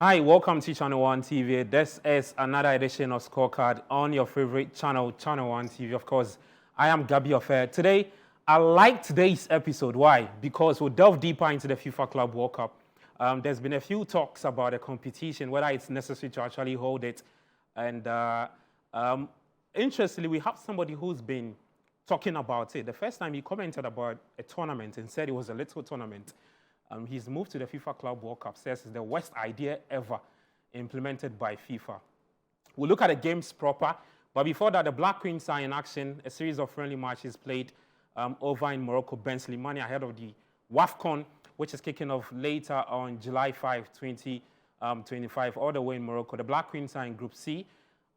Hi, welcome to Channel 1 TV. This is another edition of Scorecard on your favorite channel, Channel 1 TV. Of course, I am Gabi Affair. Today, I like today's episode. Why? Because we'll delve deeper into the FIFA Club World Cup. There's been a few talks about the competition, whether it's necessary to actually hold it. And interestingly, we have somebody who's been talking about it. The first time he commented about a tournament and said it was a little tournament. He's moved to the FIFA Club World Cup, says it's the worst idea ever implemented by FIFA. We'll look at the games proper, but before that, the Black Queens are in action. A series of friendly matches played over in Morocco, Ben Slimani, ahead of the WAFCON, which is kicking off later on July 5, 2025, all the way in Morocco. The Black Queens are in Group C,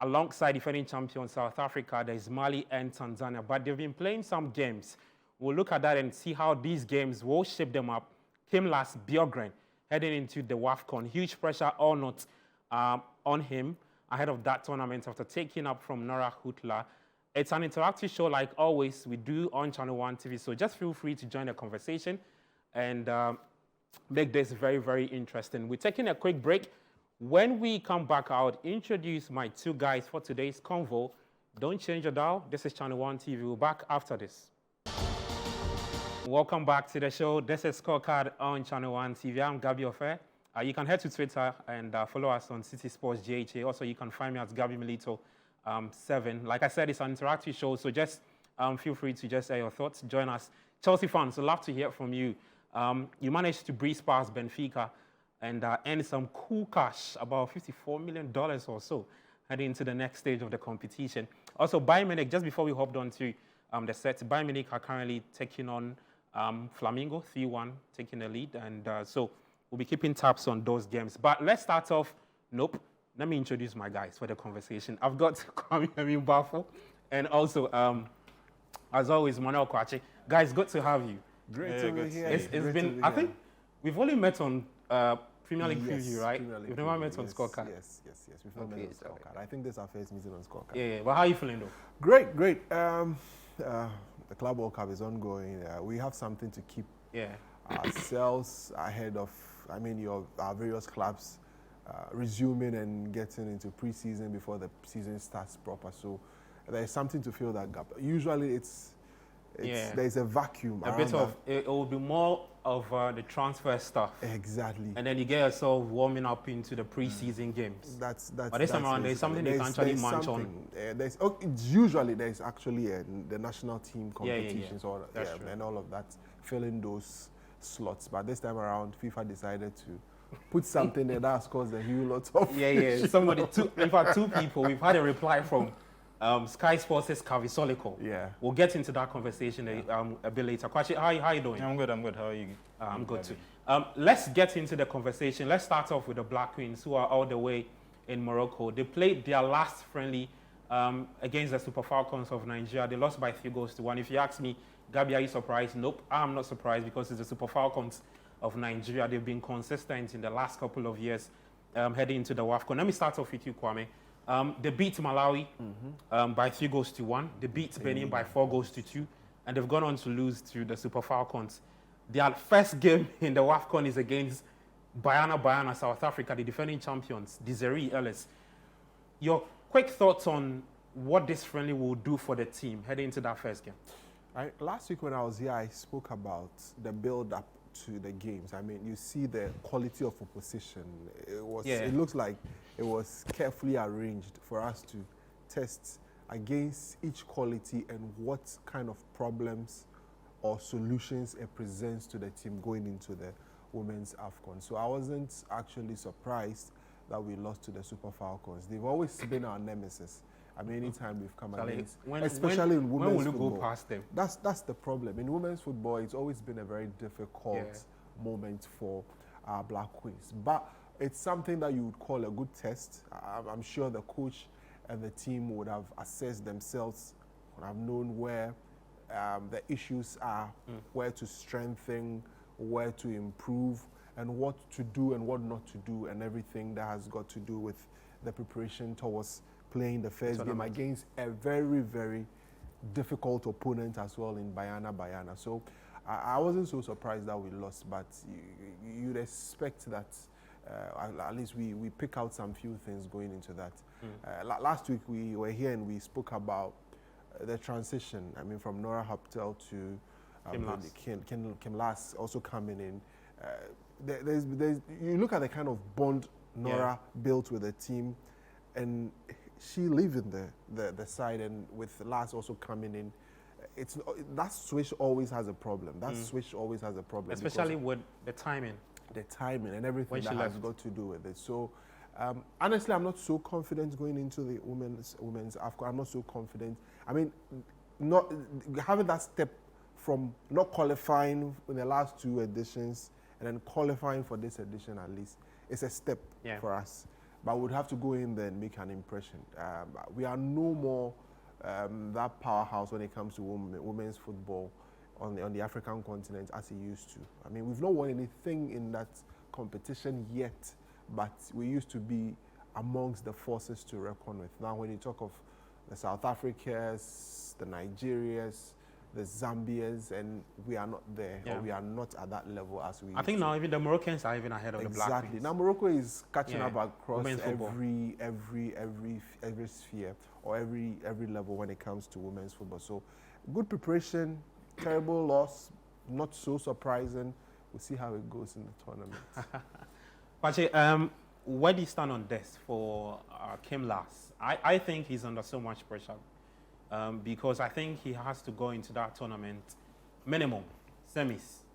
alongside defending champion South Africa. There's Mali and Tanzania, but they've been playing some games. We'll look at that and see how these games will shape them up. Came last, Bjorgren, heading into the WAFCON. Huge pressure or not on him ahead of that tournament after taking up from Nora Hutla. It's an interactive show like always we do on Channel 1 TV, so just feel free to join the conversation and make this very, very interesting. We're taking a quick break. When we come back, I'll introduce my two guys for today's convo. Don't change your dial. This is Channel 1 TV. We're back after this. Welcome back to the show. This is Scorecard on Channel 1 TV. I'm Gabi Affair. You can head to Twitter and follow us on Citi Sports GHA. Also, you can find me at Gabi Milito 7. Like I said, it's an interactive show, so just feel free to just share your thoughts. Join us. Chelsea fans, we'd love to hear from you. You managed to breeze past Benfica and earn some cool cash, about $54 million or so, heading into the next stage of the competition. Also, Bayern Munich, just before we hopped on to the set, Bayern Munich are currently taking on Flamingo, 3-1, taking the lead. And so we'll be keeping tabs on those games. But let's start off. Nope. Let me introduce my guys for the conversation. I've got Kwame Bafo and also, as always, Manuel Kwache. Guys, good to have you. Great to be here. It's been, I think, we've only met on Premier League Preview, right? We've never met on Scorecard. Yes. We've never met on Scorecard. I think this is our first meeting on Scorecard. Yeah. But how are you feeling, though? Great. The Club World Cup is ongoing. We have something to keep ourselves ahead of, our various clubs resuming and getting into pre-season before the season starts proper. So there's something to fill that gap. Usually there's a vacuum. It will be more of the transfer stuff. Exactly. And then you get yourself warming up into the pre-season games. But this time around, there's something they can actually munch on. Usually there's actually the national team competitions and all of that, filling those slots. But this time around, FIFA decided to put something there that has caused a huge lot of two people. We've had a reply from Sky Sports' Kavi Soliko. Yeah. We'll get into that conversation a bit later. Kwachi, how are you doing? I'm good. How are you? I'm good too. Let's get into the conversation. Let's start off with the Black Queens, who are all the way in Morocco. They played their last friendly against the Super Falcons of Nigeria. They lost by 3-1. If you ask me, Gabi, are you surprised? Nope, I'm not surprised because it's the Super Falcons of Nigeria. They've been consistent in the last couple of years heading into the WAFCON. Let me start off with you, Kwame. They beat Malawi by 3-1. They beat Benin by 4-2. And they've gone on to lose to the Super Falcons. Their first game in the WAFCON is against Banyana, South Africa, the defending champions, Desiree Ellis. Your quick thoughts on what this friendly will do for the team heading into that first game? Last week when I was here, I spoke about the build-up to the games. You see the quality of opposition. It looks like it was carefully arranged for us to test against each quality and what kind of problems or solutions it presents to the team going into the Women's AFCON. So I wasn't actually surprised that we lost to the Super Falcons. They've always been our nemesis. Anytime we've come against, especially in women's football. When will you go past them? That's the problem. In women's football, it's always been a very difficult moment for our Black Queens. But it's something that you would call a good test. I'm sure the coach and the team would have assessed themselves, would have known where the issues are, where to strengthen, where to improve, and what to do and what not to do, and everything that has got to do with the preparation towards playing the first game against a very, very difficult opponent as well in Banyana. So I wasn't so surprised that we lost, but you'd expect that at least we pick out some few things going into that. Last week we were here and we spoke about the transition. I mean, from Nora Haptel to Kim Lass also coming in. There's you look at the kind of bond Nora built with the team, and she leaving the side, and with Lass also coming in. That switch always has a problem. That switch always has a problem. Especially with the timing. The timing and everything that has got to do with it. So, honestly, I'm not so confident going into the women's AFCON. I'm not so confident. I mean, not having that step from not qualifying in the last 2 editions and then qualifying for this edition at least, it's a step for us. But we'd have to go in there and make an impression. We are no more that powerhouse when it comes to women's football on the African continent as it used to. I mean, we've not won anything in that competition yet, but we used to be amongst the forces to reckon with. Now, when you talk of the South Africas, the Nigerias, the Zambias, and we are not there, or we are not at that level as we. I think now even the Moroccans are even ahead of the Black Queens. Exactly. Now Morocco is catching up across every sphere or every level when it comes to women's football. So, good preparation, terrible loss, not so surprising. We'll see how it goes in the tournament. Pache, where do you stand on this for Kim Lass? I think he's under so much pressure because I think he has to go into that tournament minimum semis.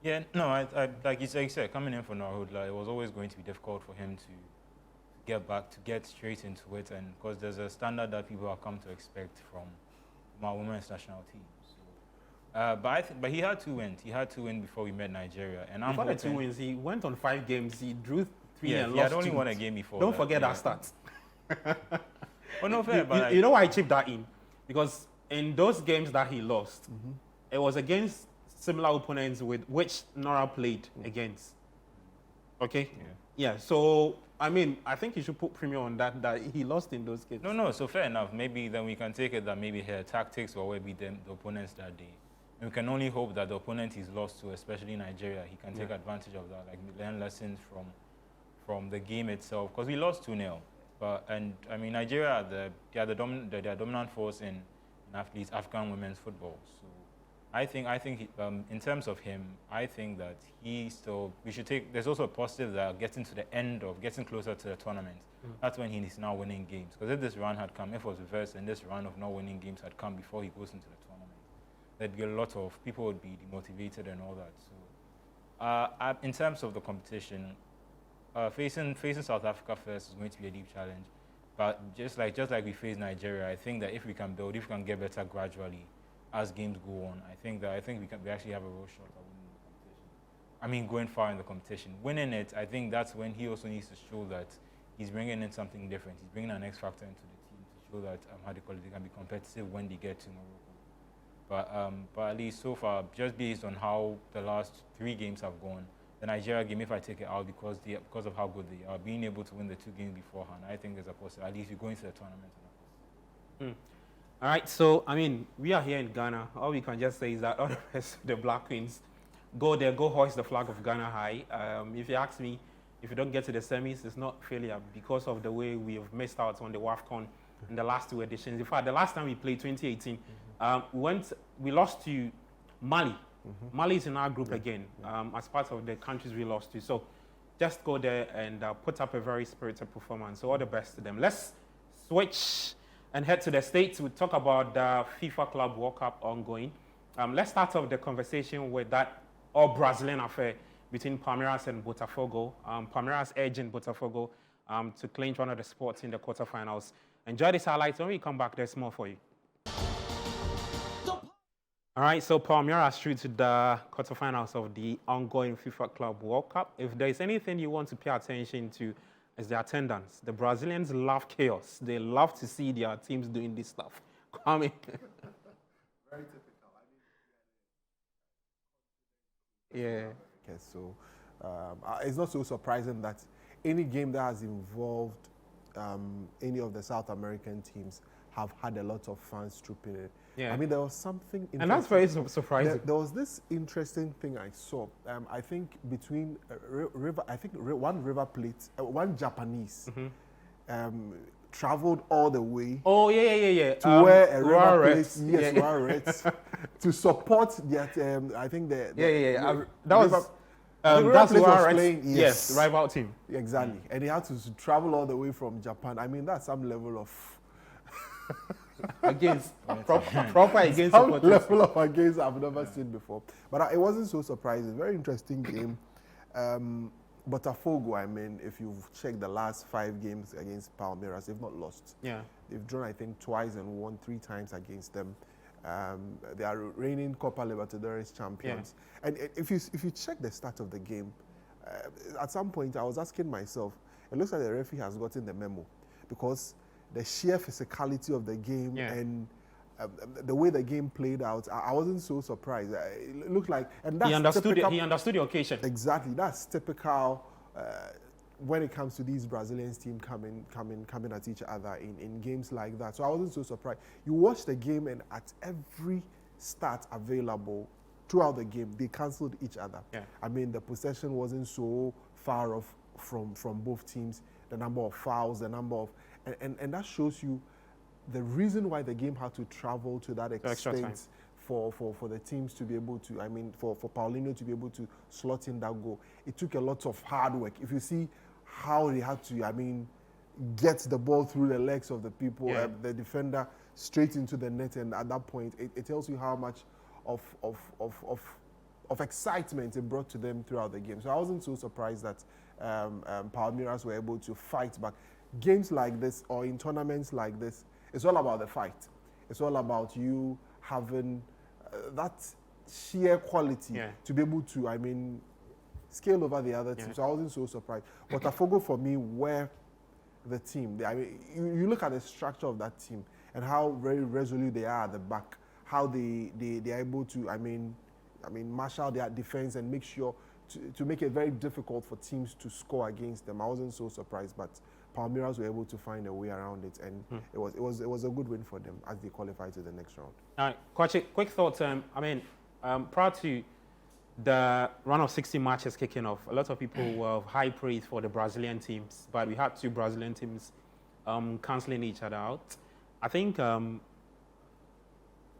Yeah, no, I like you said, coming in for Norwood, it was always going to be difficult for him to get straight into it, and because there's a standard that people have come to expect from our women's national team. So, but he had 2 wins. He had 2 wins before we met Nigeria, and before the 2 wins, he went on 5 games. He drew 3 and he lost had only 2. won a game before. Don't forget that stat. Oh no, fair. But you know why I chipped that in? Because in those games that he lost, it was against similar opponents with which Nora played against. Okay. Yeah. So I mean, I think you should put premium on that he lost in those games. No. So fair enough. Maybe then we can take it that maybe her tactics or maybe the opponents that day. And we can only hope that the opponent he's lost to, especially Nigeria, he can take advantage of that, like learn lessons from the game itself. Because we lost 2-0. And I mean, Nigeria, they're the dominant force in athletes, African women's football. So I think in terms of him, I think that we should take. There's also a positive that getting closer to the tournament. That's when he's now winning games. Because if this run had come, if it was reversed, and this run of not winning games had come before he goes into the tournament, there'd be a lot of people would be demotivated and all that. So in terms of the competition. Facing South Africa first is going to be a deep challenge, but just like we face Nigeria, I think that if we can get better gradually as games go on, I think we actually have a real shot at winning the competition. I mean, going far in the competition, winning it, I think that's when he also needs to show that he's bringing in something different. He's bringing an X factor into the team to show that they can be competitive when they get to Morocco. But at least so far, just based on how the last 3 games have gone. The Nigeria game, if I take it out because of how good they are, being able to win the 2 games beforehand, I think there's a possibility. At least you go into the tournament. All right, so I mean, we are here in Ghana. All we can just say is that all the rest of the Black Queens go there, go hoist the flag of Ghana high. If you ask me, if you don't get to the semis, it's not failure because of the way we have missed out on the WAFCON in the last 2 editions. In fact, the last time we played, 2018, we lost to Mali. Mali is in our group again as part of the countries we lost to. So just go there and put up a very spirited performance. So all the best to them. Let's switch and head to the States. We'll talk about the FIFA Club World Cup ongoing. Let's start off the conversation with that all-Brazilian affair between Palmeiras and Botafogo. Palmeiras edging Botafogo to clinch one of the spots in the quarterfinals. Enjoy this highlights. When we come back, there's more for you. All right, so Palmeiras through to the quarterfinals of the ongoing FIFA Club World Cup. If there is anything you want to pay attention to, is the attendance. The Brazilians love chaos. They love to see their teams doing this stuff. Kwame. Very typical. Yeah. Okay, so it's not so surprising that any game that has involved any of the South American teams have had a lot of fans trooping in. Yeah. I mean, there was something interesting. And that's very surprising. There was this interesting thing I saw. I think between one River Plate, one Japanese traveled all the way Oh, yeah. to where a River Plate, Reds. yes, Yeah. Reds, to support that. I think Yeah. River- That was River that's Plate was Reds. playing, Yes, rival team. exactly, and he had to travel all the way from Japan. I mean, that's some level of Against proper against some supporters. level of against I've never seen before. But it wasn't so surprising. Very interesting game. Botafogo, I mean, if you've checked the last 5 games against Palmeiras, they've not lost. Yeah. They've drawn, I think, twice and won 3 times against them. They are reigning Copa Libertadores champions. Yeah. And if you check the start of the game, at some point I was asking myself, it looks like the referee has gotten the memo, because the sheer physicality of the game and the way the game played out, I wasn't so surprised. It looked like, and that's he understood the occasion. Exactly, that's typical when it comes to these Brazilian teams coming at each other in games like that. So I wasn't so surprised. You watch the game, and at every start available throughout the game, they cancelled each other. Yeah. I mean, the possession wasn't so far off from both teams. The number of fouls, the number of, and that shows you the reason why the game had to travel to that extent for the teams to be able to, I mean, for Paulinho to be able to slot in that goal. It took a lot of hard work. If you see how they had to, I mean, get the ball through the legs of the people, the defender straight into the net, and at that point, it tells you how much of excitement it brought to them throughout the game. So I wasn't so surprised that Palmeiras were able to fight back. Games like this, or in tournaments like this, it's all about the fight. It's all about you having that sheer quality to be able to, I mean, scale over the other teams. So I wasn't so surprised. Botafogo, for me, were the team. I mean, you look at the structure of that team and how very resolute they are at the back, how they are able to, I mean, marshal their defense and make sure to make it very difficult for teams to score against them. I wasn't so surprised, but Palmeiras were able to find a way around it, and it was a good win for them as they qualified to the next round. All right, Coach, quick thoughts. I mean, prior to the run of 60 matches kicking off, a lot of people were high praise for the Brazilian teams, but we had 2 Brazilian teams cancelling each other out. I think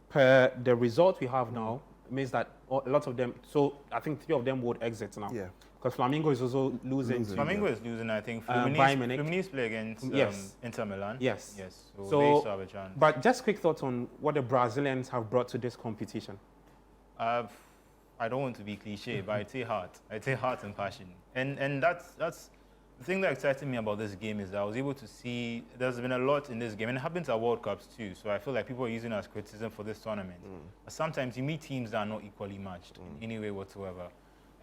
per the result we have now, means that a lot of them, so I think 3 of them would exit now. Yeah. Because Flamengo is also losing. Flamengo is losing, I think. Fluminense play against Inter Milan. Yes. So they still have a chance. But just quick thoughts on what the Brazilians have brought to this competition. I don't want to be cliche, but I'd say heart. I'd say heart and passion. And that's the thing that excited me about this game, is that I was able to see there's been a lot in this game, and it happens at World Cups too. So I feel like people are using it as criticism for this tournament. But sometimes you meet teams that are not equally matched in any way whatsoever.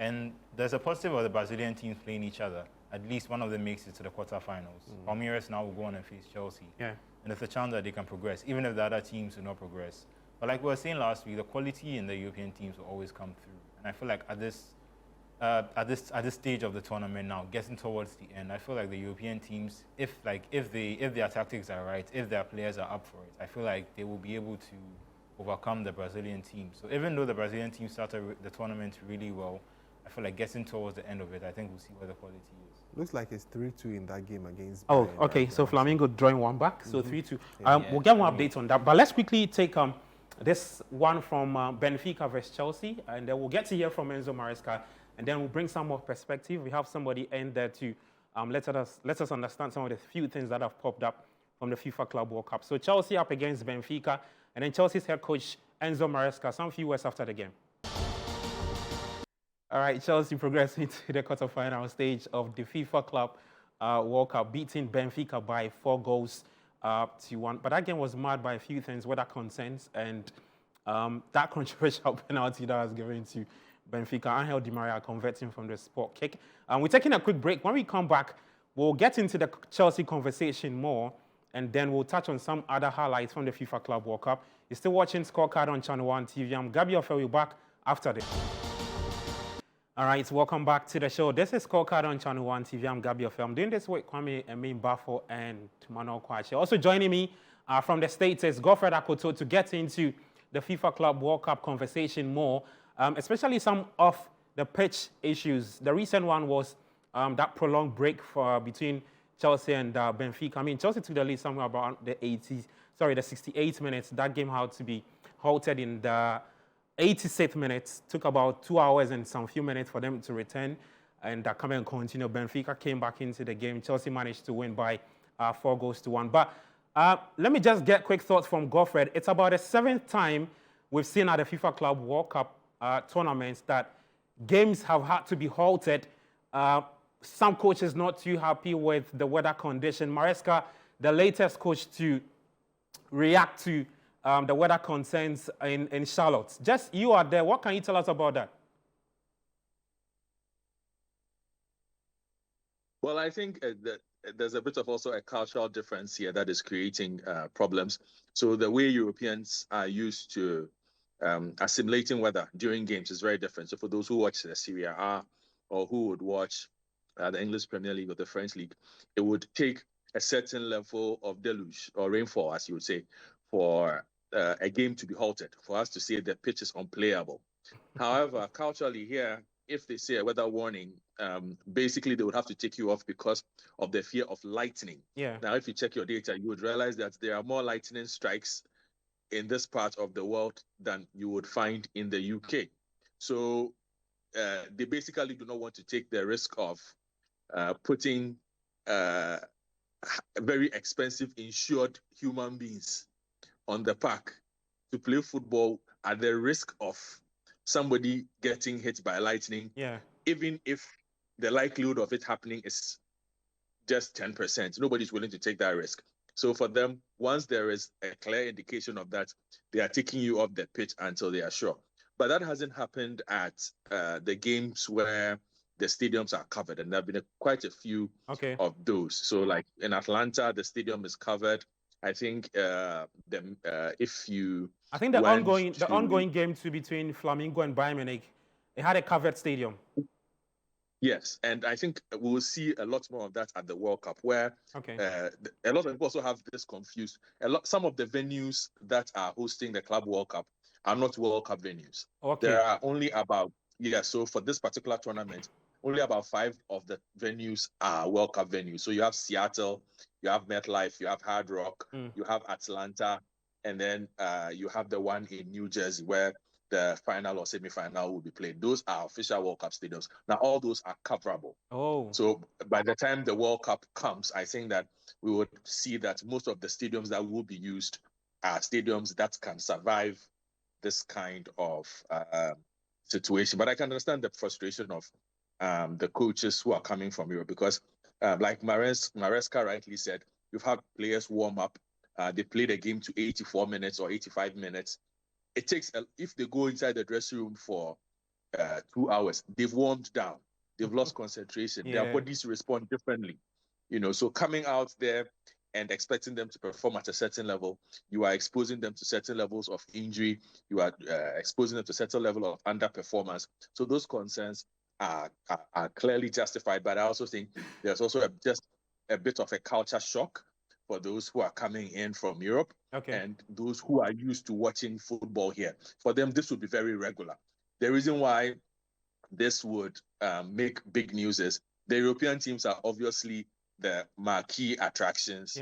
And there's a positive of the Brazilian teams playing each other. At least one of them makes it to the quarterfinals. Palmeiras now will go on and face Chelsea. Yeah. And there's a chance that they can progress, even if the other teams do not progress. But like we were saying last week, the quality in the European teams will always come through. And I feel like at this stage of the tournament now, getting towards the end, I feel like the European teams, if their tactics are right, if their players are up for it, I feel like they will be able to overcome the Brazilian team. So even though the Brazilian team started the tournament really well, I feel like getting towards the end of it, I think we'll see where the quality is. Looks like it's 3-2 in that game against. Oh, okay. So Flamengo drawing 1 back, so 3-2. We'll get more updates on that. But let's quickly take this one from Benfica versus Chelsea, and then we'll get to hear from Enzo Maresca, and then we'll bring some more perspective. We have somebody in there to let us understand some of the few things that have popped up from the FIFA Club World Cup. So Chelsea up against Benfica, and then Chelsea's head coach Enzo Maresca. Some few words after the game. All right, Chelsea progressing to the quarterfinal stage of the FIFA Club World Cup, beating Benfica by 4 goals to 1. But that game was marred by a few things, weather concerns, and that controversial penalty that was given to Benfica. Angel Di Maria converting from the spot kick. We're taking a quick break. When we come back, we'll get into the Chelsea conversation more, and then we'll touch on some other highlights from the FIFA Club World Cup. You're still watching Scorecard on Channel 1 TV. I'm Gabi Ofel. We're back after this. All right, welcome back to the show. This is Scorecard on Channel 1 TV. I'm Gabi Ofel. I'm doing this with Kwame Emin Bafo and Tumano Kwache. Also joining me from the States is Godfred Akoto to get into the FIFA Club World Cup conversation more, especially some of the pitch issues. The recent one was that prolonged break between Chelsea and Benfica. I mean, Chelsea took the lead somewhere about the 68 minutes. That game had to be halted in the 86th minutes. Took about 2 hours and some few minutes for them to return and come and continue. Benfica came back into the game. Chelsea managed to win by 4-1. But let me just get quick thoughts from Godfred. It's about the 7th time we've seen at the FIFA Club World Cup tournaments that games have had to be halted. Some coaches not too happy with the weather condition. Maresca, the latest coach to react to the weather concerns in Charlotte. Just you are there. What can you tell us about that? Well, I think that there's a bit of also a cultural difference here that is creating problems. So the way Europeans are used to assimilating weather during games is very different. So for those who watch the Serie A or who would watch the English Premier League or the French League, it would take a certain level of deluge or rainfall, as you would say, for a game to be halted, for us to say the pitch is unplayable. However, culturally here, if they say a weather warning, basically they would have to take you off because of the fear of lightning. Yeah. Now, if you check your data, you would realize that there are more lightning strikes in this part of the world than you would find in the UK. So they basically do not want to take the risk of putting very expensive insured human beings on the park to play football at the risk of somebody getting hit by lightning, even if the likelihood of it happening is just 10%. Nobody's willing to take that risk. So for them, once there is a clear indication of that, they are taking you off the pitch until they are sure. But that hasn't happened at the games where the stadiums are covered, and there have been quite a few of those. So like in Atlanta, the stadium is covered. I think if you I think the ongoing game between Flamengo and Bayern Munich, it had a covered stadium. Yes, and I think we will see a lot more of that at the World Cup, where a lot of people also have this confused. Some of the venues that are hosting the Club World Cup are not World Cup venues. There are only about so for this particular tournament, only about 5 of the venues are World Cup venues. So you have Seattle, you have MetLife, you have Hard Rock, you have Atlanta, and then you have the one in New Jersey where the final or semi-final will be played. Those are official World Cup stadiums. Now, all those are coverable. So by the time the World Cup comes, I think that we would see that most of the stadiums that will be used are stadiums that can survive this kind of situation. But I can understand the frustration of the coaches who are coming from Europe because, like Maresca rightly said, you've had players warm up. They play the game to 84 minutes or 85 minutes. It takes, if they go inside the dressing room for 2 hours, they've warmed down. They've lost concentration. Their bodies respond differently. So coming out there and expecting them to perform at a certain level, you are exposing them to certain levels of injury. You are exposing them to certain level of underperformance. So those concerns are clearly justified. But I also think there's also just a bit of a culture shock for those who are coming in from Europe and those who are used to watching football here. For them, this would be very regular. The reason why this would make big news is the European teams are obviously the marquee attractions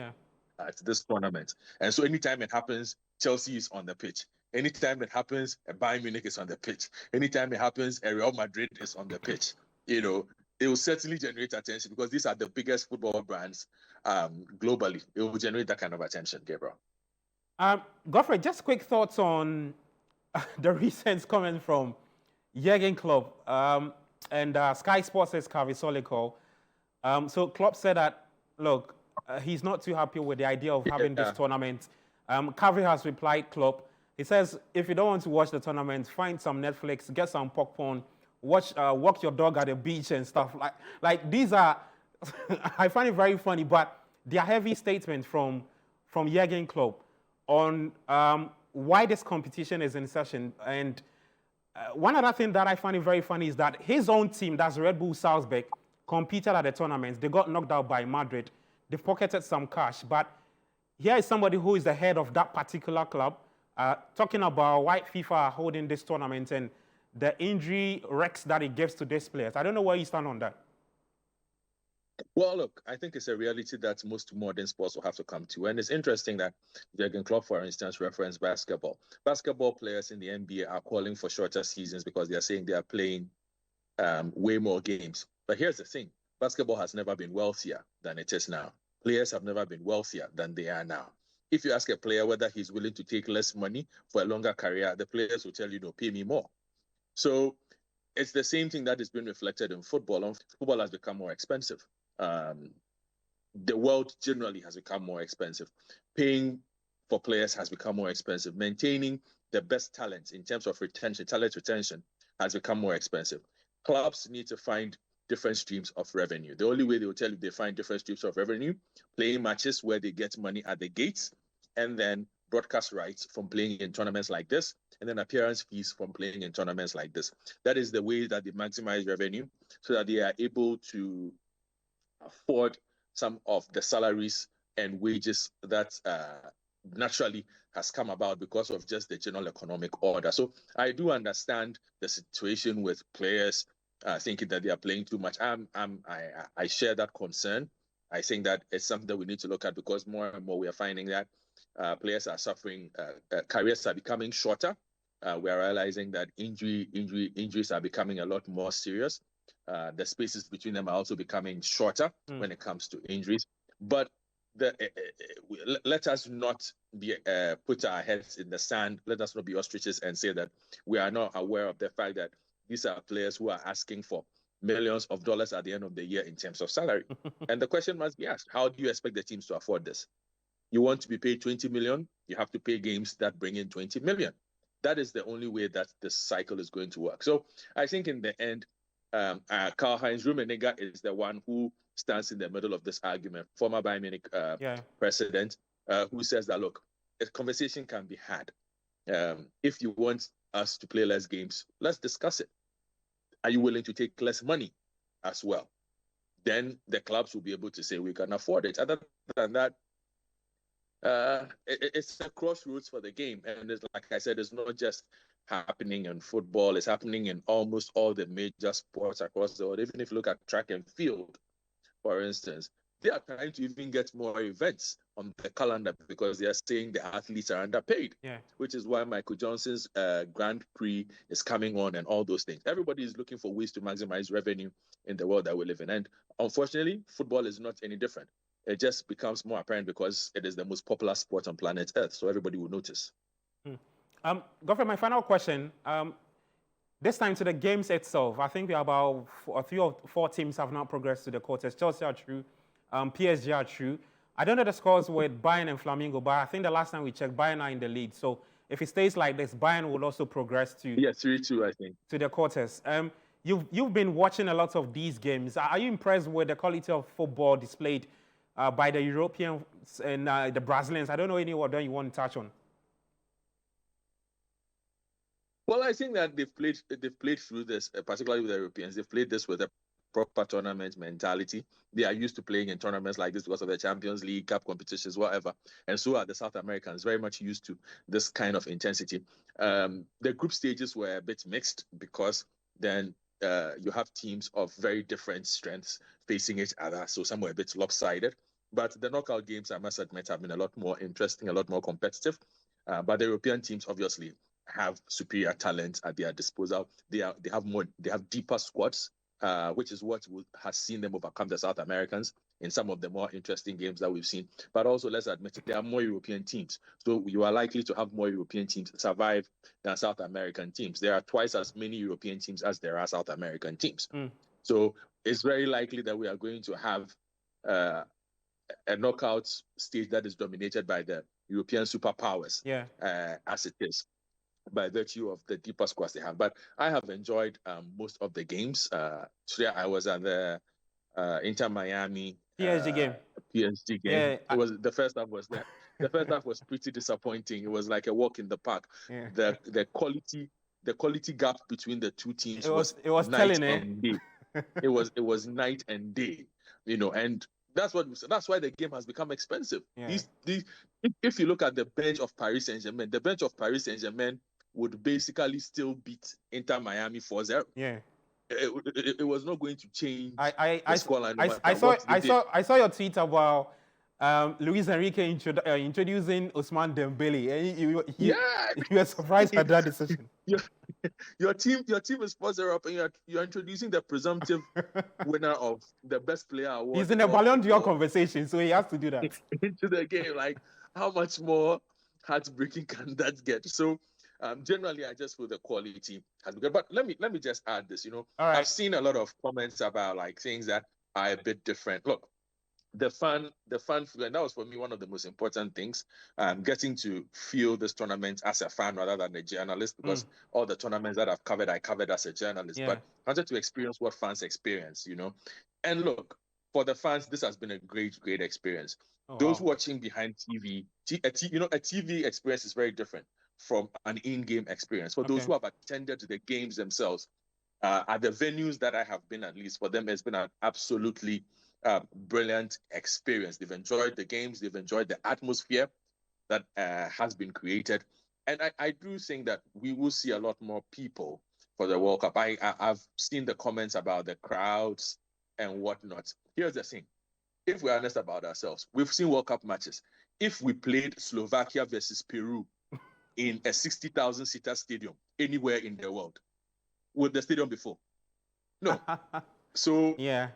at this tournament. And so anytime it happens, Chelsea is on the pitch. Anytime it happens, Bayern Munich is on the pitch. Anytime it happens, Real Madrid is on the pitch. It will certainly generate attention because these are the biggest football brands globally. It will generate that kind of attention, Gabriel. Godfrey, just quick thoughts on the recent comment from Jurgen Klopp and Sky Sports' Kavi Solikol. So Klopp said that, look, he's not too happy with the idea of having this tournament. Kavi has replied Klopp. He says, if you don't want to watch the tournament, find some Netflix, get some popcorn, walk your dog at the beach and stuff. Like these are, I find it very funny, but they are heavy statements from Jurgen Klopp on why this competition is in session. And one other thing that I find it very funny is that his own team, that's Red Bull Salzburg, competed at the tournament. They got knocked out by Madrid. They've pocketed some cash, but here is somebody who is the head of that particular club talking about why FIFA are holding this tournament and the injury risks that it gives to these players. I don't know where you stand on that. Well, look, I think it's a reality that most modern sports will have to come to. And it's interesting that Jurgen Klopp, for instance, referenced basketball. Basketball players in the NBA are calling for shorter seasons because they're saying they are playing way more games. But here's the thing. Basketball has never been wealthier than it is now. Players have never been wealthier than they are now. If you ask a player whether he's willing to take less money for a longer career, the players will tell you, no, pay me more. So it's the same thing that is being reflected in football. Football has become more expensive. The world generally has become more expensive. Paying for players has become more expensive. Maintaining the best talent in terms of talent retention has become more expensive. Clubs need to find different streams of revenue. The only way they will tell you they find different streams of revenue, playing matches where they get money at the gates, and then broadcast rights from playing in tournaments like this, and then appearance fees from playing in tournaments like this. That is the way that they maximize revenue so that they are able to afford some of the salaries and wages that naturally has come about because of just the general economic order. So I do understand the situation with players thinking that they are playing too much. I share that concern. I think that it's something that we need to look at because more and more we are finding that players are suffering, careers are becoming shorter. We are realizing that injuries are becoming a lot more serious. The spaces between them are also becoming shorter when it comes to injuries. But let us not be put our heads in the sand. Let us not be ostriches and say that we are not aware of the fact that these are players who are asking for millions of dollars at the end of the year in terms of salary. And the question must be asked, how do you expect the teams to afford this? You want to be paid 20 million, you have to pay games that bring in 20 million. That is the only way that this cycle is going to work. So I think in the end, Karl-Heinz Rummenigge is the one who stands in the middle of this argument, former Bayern Munich president, who says that, look, a conversation can be had. If you want us to play less games, let's discuss it. Are you willing to take less money as well? Then the clubs will be able to say we can afford it. Other than that, it's a crossroads for the game. And it's, like I said, it's not just happening in football, it's happening in almost all the major sports across the world. Even if you look at track and field, for instance, they are trying to even get more events on the calendar because they are saying the athletes are underpaid, which is why Michael Johnson's Grand Prix is coming on and all those things. Everybody is looking for ways to maximize revenue in the world that we live in. And unfortunately, football is not any different. It just becomes more apparent because it is the most popular sport on planet Earth, so everybody will notice. Godfrey, my final question. This time to the games itself, I think we are about 3 or 4 teams have not progressed to the quarters. Chelsea are through, PSG are through. I don't know the scores with Bayern and Flamengo, but I think the last time we checked, Bayern are in the lead. So if it stays like this, Bayern will also progress to 3-2, I think, to the quarters. You've been watching a lot of these games. Are you impressed with the quality of football displayed by the Europeans and the Brazilians? I don't know any other you want to touch on. Well, I think that they've played through this, particularly with the Europeans. They've played this with a proper tournament mentality. They are used to playing in tournaments like this because of the Champions League, Cup competitions, whatever. And so are the South Americans, very much used to this kind of intensity. The group stages were a bit mixed because then you have teams of very different strengths facing each other. So some were a bit lopsided. But the knockout games, I must admit, have been a lot more interesting, a lot more competitive. But the European teams, obviously, have superior talent at their disposal. They have deeper squads, which is what has seen them overcome the South Americans in some of the more interesting games that we've seen. But also, let's admit, there are more European teams. So you are likely to have more European teams survive than South American teams. There are twice as many European teams as there are South American teams. So it's very likely that we are going to have a knockout stage that is dominated by the European superpowers, as it is, by virtue of the deeper squads they have. But I have enjoyed most of the games. Today I was at the Inter Miami PSG game. PSG game. It was the first half was the first half was pretty disappointing. It was like a walk in the park. The quality gap between the two teams was night telling, and day. It was night and day, and That's why the game has become expensive. Yeah. If you look at the bench of Paris Saint-Germain, the bench of Paris Saint-Germain would basically still beat Inter Miami 4-0. Yeah. It was not going to change the I scoreline. I saw your tweet about Luis Enrique introducing Ousmane Dembele. And you were surprised at that decision. Your team is 4-0 up, and you're introducing the presumptive winner of the best player award. He's in a Ballon d'Or conversation, so he has to do that into the game. Like, how much more heartbreaking can that get? So, generally, I just feel the quality has been good. But let me just add this. Right. I've seen a lot of comments about like things that are a bit different. Look, the fan feel, and that was for me one of the most important things. Getting to feel this tournament as a fan rather than a journalist, because all the tournaments that I've covered, I covered as a journalist. Yeah. But I wanted to experience what fans experience, And look, for the fans, this has been a great experience. Those watching behind TV, a TV experience is very different from an in-game experience. For those who have attended to the games themselves, at the venues that I have been, at least for them, it's been an absolutely brilliant experience. They've enjoyed the games. They've enjoyed the atmosphere that has been created. And I do think that we will see a lot more people for the World Cup. I've seen the comments about the crowds and whatnot. Here's the thing. If we're honest about ourselves, we've seen World Cup matches. If we played Slovakia versus Peru in a 60,000-seater stadium anywhere in the world, would the stadium be full? No. So yeah,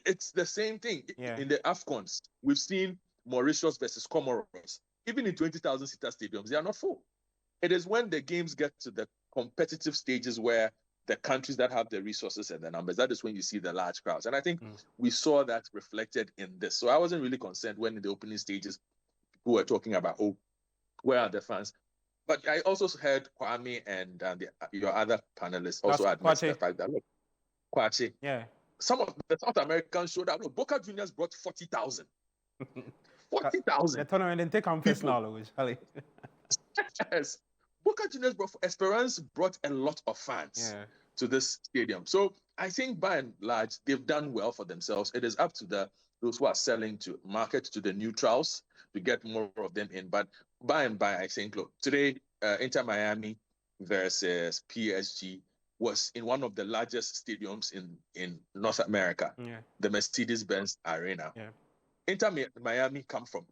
it's the same thing. Yeah. In the AFCONs. We've seen Mauritius versus Comoros. Even in 20,000-seater stadiums, they are not full. It is when the games get to the competitive stages where the countries that have the resources and the numbers, that is when you see the large crowds. And I think we saw that reflected in this. So I wasn't really concerned when in the opening stages people were talking about, where are the fans? But I also heard Kwame and your other panelists also admit the fact that, look, Kwache, some of the South Americans showed up. Look, Boca Juniors brought 40,000. 40,000. The tournament didn't take on personal, Charlie. Yes. Boca Juniors Esperance brought a lot of fans to this stadium. So I think by and large, they've done well for themselves. It is up to those who are selling to market to the neutrals to get more of them in. But by and by, I think, look, today, Inter Miami versus PSG was in one of the largest stadiums in North America, the Mercedes-Benz Arena. Yeah. Inter Miami come from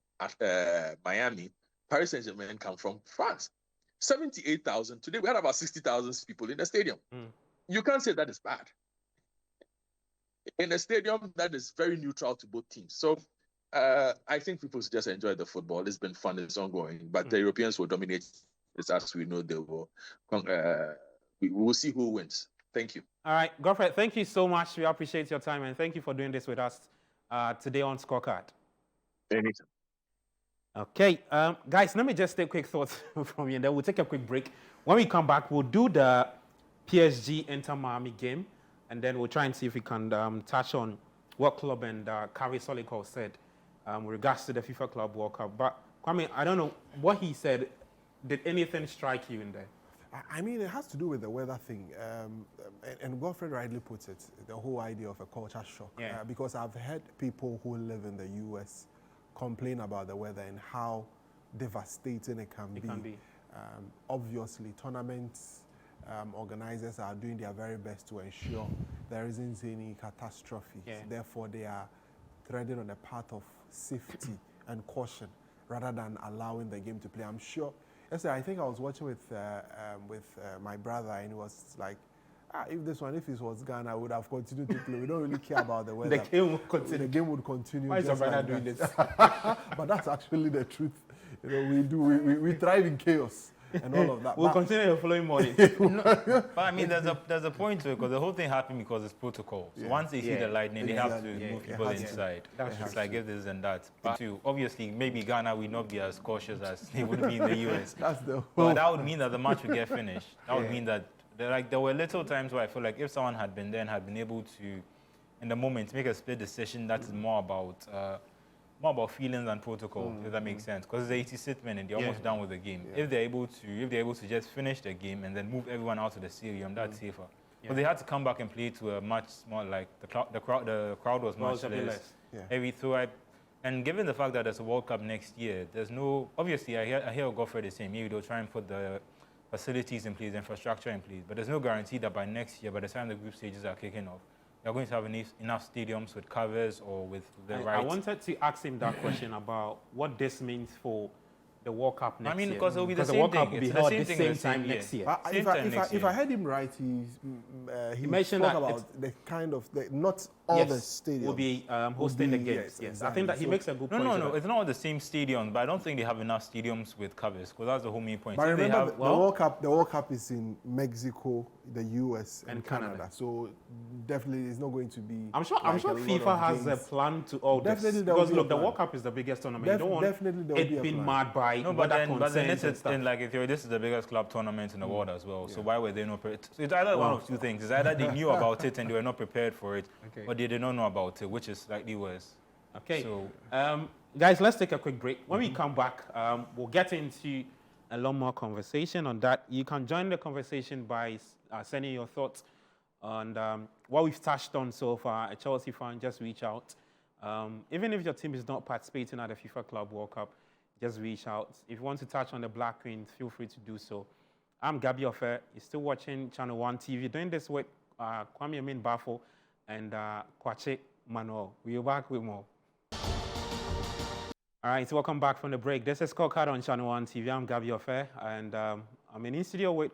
Miami. Paris Saint-Germain come from France. 78,000. Today we had about 60,000 people in the stadium. You can't say that is bad. In a stadium that is very neutral to both teams. So I think people should just enjoy the football. It's been fun. It's ongoing. But the Europeans will dominate this, as we know they will. We will see who wins. Thank you. All right, Godfrey, thank you so much. We appreciate your time, and thank you for doing this with us today on Scorecard. Anytime. Okay, guys, let me just take quick thoughts from you, and then we'll take a quick break. When we come back, we'll do the PSG Inter Miami game, and then we'll try and see if we can touch on what Club and Kari Solikol said with regards to the FIFA Club World Cup. But, Kwame, I don't know, what he said, did anything strike you in there? I mean, it has to do with the weather thing. And Godfrey rightly puts it, the whole idea of a culture shock. Because I've heard people who live in the US complain about the weather and how devastating it can be. Obviously, tournaments organizers are doing their very best to ensure there isn't any catastrophes. Therefore, they are treading on the path of safety and caution rather than allowing the game to play. I'm sure. Yesterday, I think I was watching with my brother, and he was like, if it was Ghana, I would have continued to play. We don't really care about the weather. The game would continue. The game would continue. Why is your brother doing this? But that's actually the truth. We thrive in chaos and all of that. We'll continue the following morning. But I mean, there's a point to it, because the whole thing happened because it's protocol. So once they see the lightning, they have to move people inside. It's like if this and that. But obviously, maybe Ghana will not be as cautious as they would be in the US. But that would mean that the match would get finished. That would mean that there were little times where I feel like if someone had been there and had been able to, in the moment, make a split decision that is more about feelings and protocol, if that makes sense. Because it's 86th minute, they're almost done with the game. If they're able to just finish the game and then move everyone out of the stadium, that's safer. But they had to come back and play to a much more, like the crowd was much less. And given the fact that there's a World Cup next year, there's no, obviously I hear Godfrey is saying maybe they'll try and put the facilities in place, infrastructure in place, but there's no guarantee that by next year, by the time the group stages are kicking off, you're going to have enough stadiums with covers or with the rights. I wanted to ask him that question about what this means for the World Cup next year. I mean, because it'll be the the same World thing. Cup will be It's held the the same same thing time next year. If I heard him right, he mentioned spoke that about the kind of not all the stadiums will be hosting the games. Yes, exactly. I think that he makes a good point. No, it's not all the same stadiums, but I don't think they have enough stadiums with covers because that's the whole main point. But If they remember, have, the World Cup is in Mexico, the US, and Canada. So definitely, it's not going to be. I'm sure FIFA has a plan to all definitely this because look, the World Cup is the biggest tournament. You don't want it being marred by weather concerns and stuff. Like this is the biggest club tournament in the world as well. So why were they not prepared? So it's either one of two things. It's either they knew about it and they were not prepared for it, or they did not know about it, which is slightly worse. Okay. So, guys, let's take a quick break. When we come back, we'll get into a lot more conversation on that. You can join the conversation by sending your thoughts on what we've touched on so far. A Chelsea fan, just reach out. Even if your team is not participating at the FIFA Club World Cup, just reach out. If you want to touch on the Black Queens, feel free to do so. I'm Gabi Ofe. You're still watching Channel 1 TV. Doing this with Kwame Amin Bafo and Kwache Manuel. We'll be back with more. All right, so welcome back from the break. This is Scorecard on Channel 1 TV. I'm Gabi Ofe, and I'm in studio with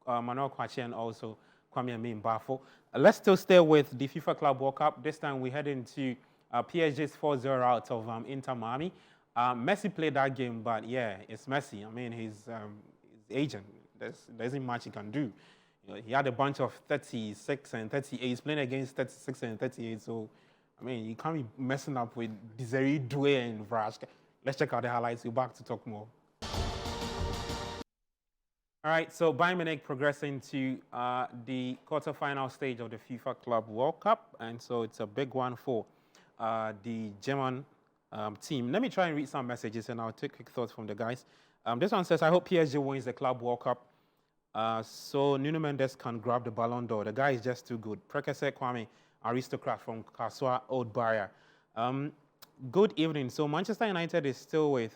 Manuel Kwache and also Kwame Amin Bafo. Let's still stay with the FIFA Club World Cup. This time we head into PSG's 4-0 out of Inter Miami. Messi played that game, but yeah, it's Messi. I mean, he's agent. There isn't much he can do. You know, he had a bunch of 36 and 38. He's playing against 36 and 38. So, I mean, you can't be messing up with Desiree Doué and Vrash. Let's check out the highlights. We're back to talk more. All right, so Bayern Munich progressing to the quarterfinal stage of the FIFA Club World Cup. And so it's a big one for the German team. Let me try and read some messages and I'll take quick thoughts from the guys. This one says, I hope PSG wins the Club World Cup so Nuno Mendes can grab the Ballon d'Or. The guy is just too good. Prekese Kwame, aristocrat from Kaswa, Old Barrier. Good evening. So Manchester United is still with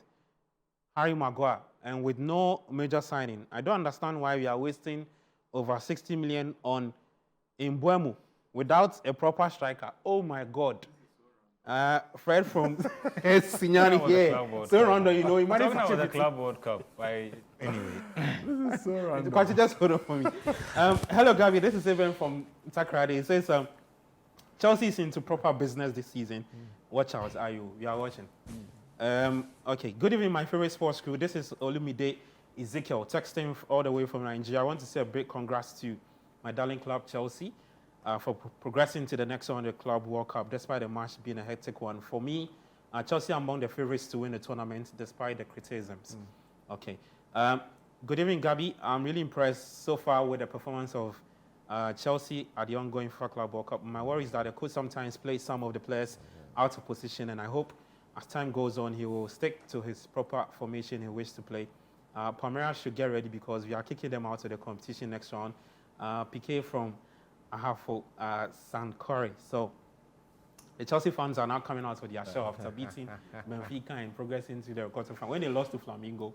Harry Maguire and with no major signing. I don't understand why we are wasting over 60 million on Mbeumo without a proper striker. Oh my God. Fred from Signani here. So random, you know, he might talking about the Club World Cup. Anyway. This is so random. Quite just hold on for me. Hello, Gabi. This is Evan from Takrade. It says Chelsea is into proper business this season. Watch out, are you? You are watching. Okay. Good evening, my favorite sports crew. This is Olumide Ezekiel texting all the way from Nigeria. I want to say a big congrats to my darling club Chelsea. For progressing to the next round of the Club World Cup, despite the match being a hectic one. For me, Chelsea are among the favorites to win the tournament, despite the criticisms. Okay. Good evening, Gabi. I'm really impressed so far with the performance of Chelsea at the ongoing FIFA Club World Cup. My worry is that they could sometimes play some of the players out of position, and I hope as time goes on, he will stick to his proper formation he wishes to play. Palmeiras should get ready because we are kicking them out of the competition next round. PK from Ahafo Sankore. So the Chelsea fans are now coming out with their show after beating Benfica and progressing to the quarterfinal. When they lost to Flamengo,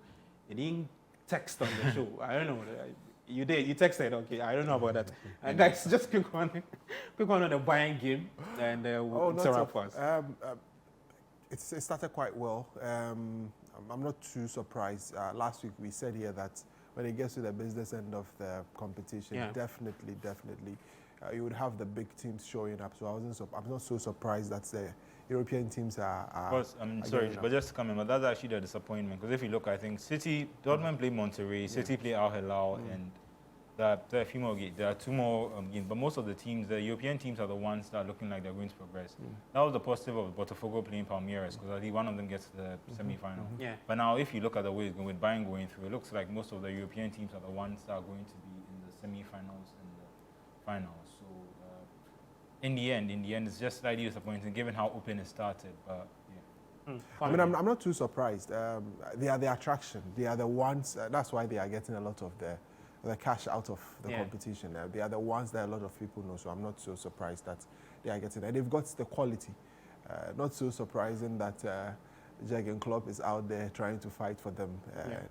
they didn't text on the show. I don't know. You did. You texted. Okay. I don't know about that. Guys, just quick one on the Bayern game, and we'll wrap for us. It started quite well. I'm not too surprised. Last week we said here that when it gets to the business end of the competition, definitely, you would have the big teams showing up. So I'm not so surprised that the European teams are. But just to come in, but that's actually the disappointment. Because if you look, I think City, Dortmund play Monterrey, City play Al Hilal, and there are a few more games. There are two more games, but most of the teams, the European teams, are the ones that are looking like they're going to progress. That was the positive of Botafogo playing Palmeiras, because I think one of them gets to the semi-final. But now, if you look at the way it's going with Bayern going through, it looks like most of the European teams are the ones that are going to be in the semi-finals and the finals. So, in the end, it's just slightly disappointing given how open it started. But I mean, I'm not too surprised. They are the attraction. They are the ones. That's why they are getting a lot of the cash out of the competition. They are the ones that a lot of people know, so I'm not so surprised that they are getting it. They've got the quality. Not so surprising that Jurgen Klopp is out there trying to fight for them.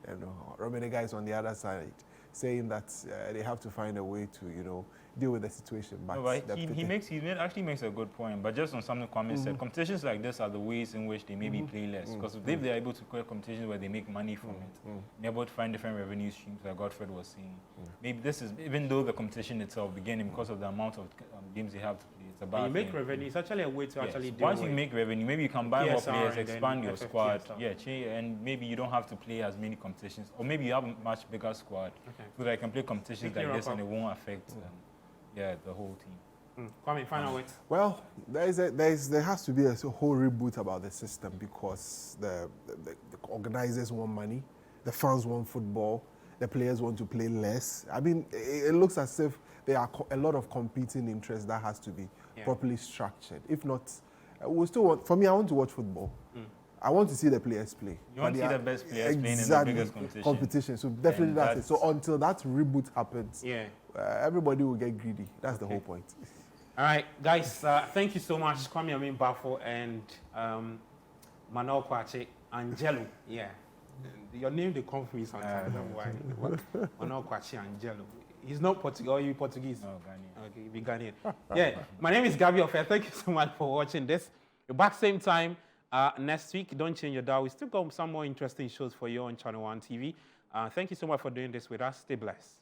And Rummenigge is on the other side, saying that they have to find a way to, deal with the situation. But, he actually makes a good point. But just on something Kwame said, competitions like this are the ways in which they maybe play less. Because if they're able to create competitions where they make money from it, they're able to find different revenue streams, like Godfred was saying. Maybe this is, even though the competition itself beginning because of the amount of games they have to play, it's a bad you make thing. revenue. It's actually a way to actually do Once you make revenue, maybe you can buy more players, expand your FFP squad. And maybe you don't have to play as many competitions. Or maybe you have a much bigger squad. So that you can play competitions like this and it won't affect the whole team. Kwame, final words. Well, there has to be a whole reboot about the system because the organizers want money, the fans want football, the players want to play less. I mean, it looks as if there are a lot of competing interests that has to be properly structured. If not, we still want. For me, I want to watch football. I want to see the players play. You want to see the best players playing in the biggest competition. So definitely that's it. So until that reboot happens, everybody will get greedy. That's the whole point. All right, guys, thank you so much, Kwame Amin Bafo and Manuel Kwache, Angelo. Yeah, your name they come from me sometimes. Why? Manuel Kwache Angelo. He's not Portuguese. Or you Portuguese? No, Ghanaian. Okay, you be Ghanaian. Yeah, my name is Gabi Ofer. Thank you so much for watching this. We're back same time next week. Don't change your dial. We still got some more interesting shows for you on Channel 1 TV. Thank you so much for doing this with us. Stay blessed.